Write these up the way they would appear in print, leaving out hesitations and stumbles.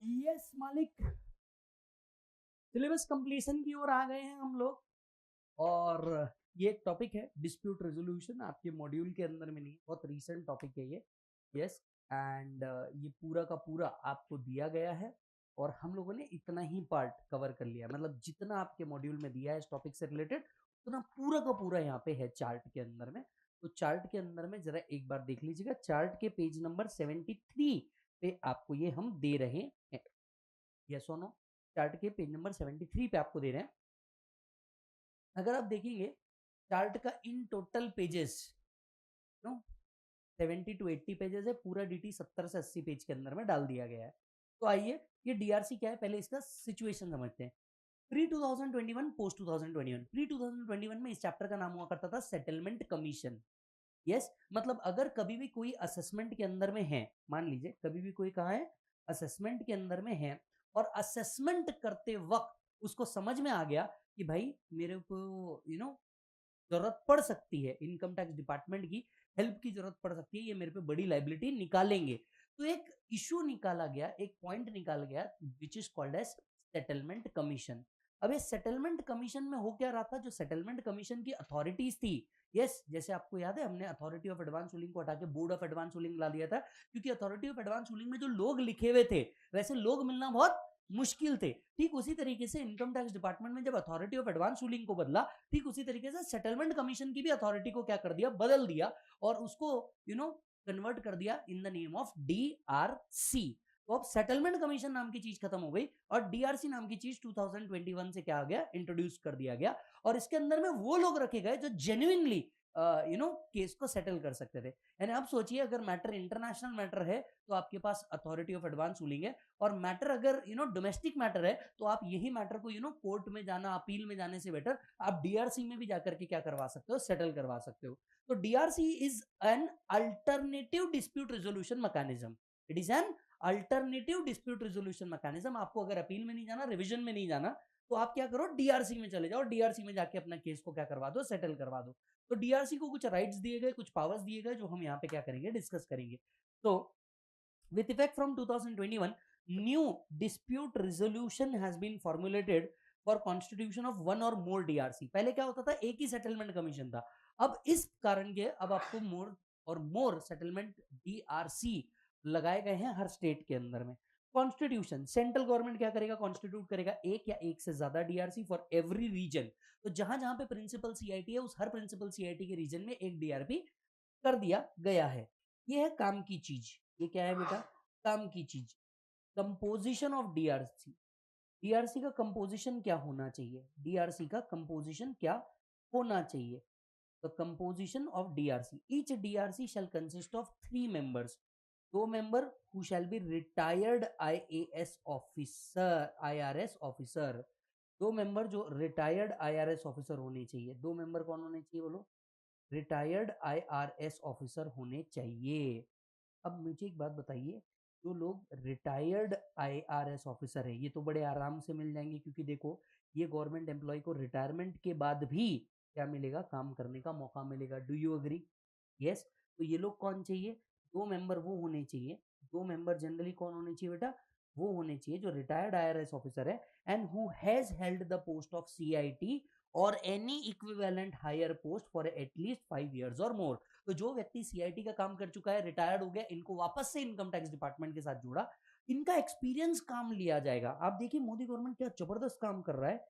Yes मालिक, syllabus completion की ओर आ गए हैं हम लोग। और ये एक टॉपिक है डिस्प्यूट रेजोल्यूशन, आपके मॉड्यूल के अंदर में नहीं, बहुत रीसेंट टॉपिक है ये। यस, एंड ये पूरा का पूरा आपको दिया गया है और हम लोगों ने इतना ही पार्ट कवर कर लिया, मतलब जितना आपके मॉड्यूल में दिया है इस टॉपिक से रिलेटेड उतना पूरा का पूरा यहाँ पे है चार्ट के अंदर में। तो चार्ट के अंदर में जरा एक बार देख लीजिएगा, चार्ट के पेज नंबर 73 पे आपको ये हम दे रहे हैं। यस और नो, चार्ट के पेज नंबर 73 पे आपको दे रहे हैं। अगर आप देखेंगे चार्ट का in total pages no 70 to 80 pages है, पूरा डीटी 70 से 80 पेज के अंदर में डाल दिया गया है। तो आइए ये डीआरसी क्या है पहले इसका सिचुएशन समझते हैं। Pre 2021 post 2021। प्री 2021 में इस चैप्टर का नाम हुआ करता था सेटलमेंट कमीशन। यस, मतलब अगर कभी भी कोई असेसमेंट के अंदर में है, मान लीजिए कभी भी कोई कहा है असेसमेंट के अंदर में है और असेसमेंट करते वक्त उसको समझ में आ गया कि भाई मेरे को जरूरत पड़ सकती है, इनकम टैक्स डिपार्टमेंट की हेल्प की जरूरत पड़ सकती है, ये मेरे पे बड़ी लाइबिलिटी निकालेंगे, तो एक इशू निकाला गया, एक पॉइंट निकाल गया which is called as settlement commission. अब इस सेटलमेंट कमीशन में हो क्या रहा था, जो सेटलमेंट कमीशन की अथॉरिटीज थी, यस जैसे आपको याद है हमने अथॉरिटी ऑफ एडवांस रूलिंग को हटा के बोर्ड ऑफ एडवांस रूलिंग ला दिया था, क्योंकि अथॉरिटी ऑफ एडवांस रूलिंग में जो लोग लिखे हुए थे वैसे लोग मिलना बहुत मुश्किल थे। ठीक उसी तरीके से इनकम टैक्स डिपार्टमेंट में जब अथॉरिटी ऑफ एडवांस रूलिंग को बदला, ठीक उसी तरीके से सेटलमेंट कमीशन की भी अथॉरिटी को क्या कर दिया, बदल दिया और उसको कन्वर्ट कर दिया in the name of DRC. तो अब सेटलमेंट कमीशन नाम की चीज खत्म हो गई और डीआरसी नाम की चीज 2021 से क्या आ गया, इंट्रोड्यूस कर दिया गया। और इसके अंदर में वो लोग रखे गए जो जेन्युइनली केस को सेटल कर सकते थे। यानी आप सोचिए अगर मैटर इंटरनेशनल मैटर है तो आपके पास अथॉरिटी ऑफ एडवांस रूलिंग है, और मैटर अगर डोमेस्टिक मैटर है तो आप यही मैटर को कोर्ट में जाना, अपील में जाने से बेटर आप डीआरसी में भी जाकर के क्या करवा सकते हो, सेटल करवा सकते हो। तो DRC is an alternative dispute resolution mechanism. It is an alternative dispute resolution mechanism. आपको अगर अपील में नहीं जाना, रिवीजन में नहीं जाना, तो आप क्या करो, डीआरसी में चले जाओ, डीआरसी में जाके अपना केस को क्या करवा दो, सेटल करवा दो। तो डीआरसी को कुछ राइट्स दिए गए, कुछ पावर्स दिए गए, जो हम यहाँ पे क्या करेंगे, डिस्कस करेंगे। तो with effect from 2021, new dispute resolution has been formulated for constitution of one or more DRC। पहले क्या होता था, एक ही सेटलमेंट कमीशन था। अब इस कारण के अब आपको मोर और मोर सेटलमेंट डीआरसी लगाए गए हैं हर स्टेट के अंदर में। कॉन्स्टिट्यूशन, सेंट्रल गवर्नमेंट क्या करेगा, कॉन्स्टिट्यूट करेगा एक या एक से ज्यादा डीआरसी फॉर एवरी रीजन। तो जहां जहां पे प्रिंसिपल सीआईटी है उस हर प्रिंसिपल सीआईटी के रीजन में एक डीआरपी कर दिया गया है। ये है काम की चीज। ये क्या है बेटा, काम की चीज। Composition of DRC. डीआरसी का कंपोजिशन क्या होना चाहिए, डीआरसी का कंपोजिशन क्या होना चाहिए। The composition of DRC, each DRC shell consist of 3 members. 2 member who shall be retired IAS officer, IRS officer. 2 member जो रिटायर्ड आईआरएस ऑफिसर होने चाहिए। 2 मेंबर कौन होने चाहिए बोलो, रिटायर्ड आईआरएस ऑफिसर होने चाहिए। अब मुझे एक बात बताइए, जो लोग रिटायर्ड आईआरएस ऑफिसर है ये तो बड़े आराम से मिल जाएंगे, क्योंकि देखो ये गवर्नमेंट एम्प्लॉय को रिटायरमेंट के बाद भी क्या मिलेगा, काम करने का मौका मिलेगा। Do you agree? यस। तो ये लोग कौन चाहिए, 2 मेंबर वो होने चाहिए। 2 मेंबर जनरली कौन होने चाहिए बेटा, वो होने चाहिए जो रिटायर्ड आईआरएस ऑफिसर है and who has held the post of CIT और any equivalent higher post for at least 5 years और मोर। तो जो व्यक्ति सीआईटी का काम कर चुका है, रिटायर्ड हो गया, इनको वापस से इनकम टैक्स डिपार्टमेंट के साथ जोड़ा, इनका एक्सपीरियंस काम लिया जाएगा। आप देखिए मोदी गवर्नमेंट क्या जबरदस्त काम कर रहा है।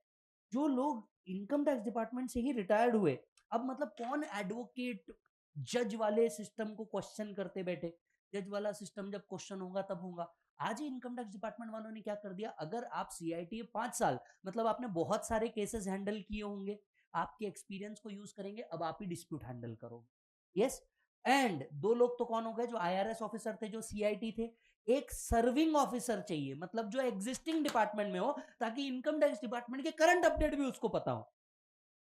जो लोग इनकम टैक्स डिपार्टमेंट से ही रिटायर्ड हुए, अब मतलब कौन एडवोकेट जज वाले सिस्टम को क्वेश्चन करते बैठे, जज वाला सिस्टम जब क्वेश्चन होगा तब होगा। आज ही इनकम टैक्स डिपार्टमेंट वालों ने क्या कर दिया, अगर आप सीआईटी 5 साल, मतलब आपने बहुत सारे केसेस हैंडल किए होंगे, आपके एक्सपीरियंस को यूज करेंगे, अब आप ही डिस्प्यूट हैंडल करोगे। यस। एंड 2 लोग तो कौन हो गए, जो आईआरएस ऑफिसर थे, जो सीआईटी थे। एक सर्विंग ऑफिसर चाहिए, मतलब जो एग्जिस्टिंग डिपार्टमेंट में हो, ताकि इनकम टैक्स डिपार्टमेंट के करंट अपडेट भी उसको पता हो।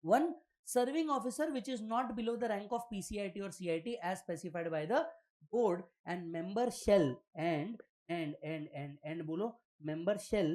One serving officer which is not below the rank of PCIT or CIT as specified by the board, and member shall and बोलो member shall